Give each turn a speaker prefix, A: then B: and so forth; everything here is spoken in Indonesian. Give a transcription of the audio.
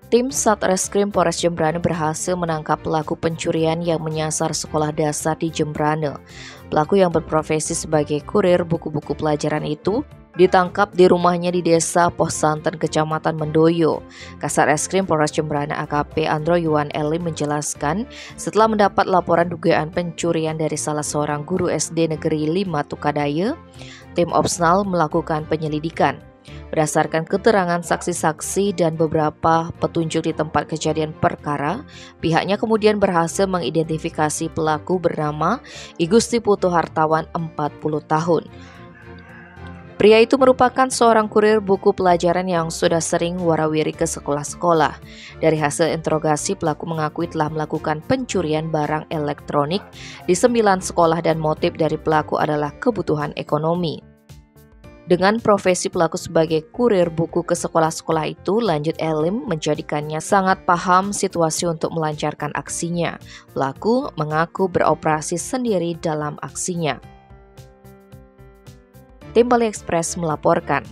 A: Tim Satreskrim Polres Jembrane berhasil menangkap pelaku pencurian yang menyasar sekolah dasar di Jembrane. Pelaku yang berprofesi sebagai kurir buku-buku pelajaran itu ditangkap di rumahnya di Desa Posanten, Kecamatan Mendoyo. Kasatreskrim Polres Jembrane AKP Andro Yuan Eli menjelaskan, setelah mendapat laporan dugaan pencurian dari salah seorang guru SD Negeri 5 Tukadaya, tim Opsnal melakukan penyelidikan. Berdasarkan keterangan saksi-saksi dan beberapa petunjuk di tempat kejadian perkara, pihaknya kemudian berhasil mengidentifikasi pelaku bernama Igusti Putu Hartawan, 40 tahun. Pria itu merupakan seorang kurir buku pelajaran yang sudah sering warawiri ke sekolah-sekolah. Dari hasil interogasi, pelaku mengakui telah melakukan pencurian barang elektronik di 9 sekolah dan motif dari pelaku adalah kebutuhan ekonomi. Dengan profesi pelaku sebagai kurir buku ke sekolah-sekolah itu, lanjut Elim menjadikannya sangat paham situasi untuk melancarkan aksinya. Pelaku mengaku beroperasi sendiri dalam aksinya. Tim Bali Express melaporkan.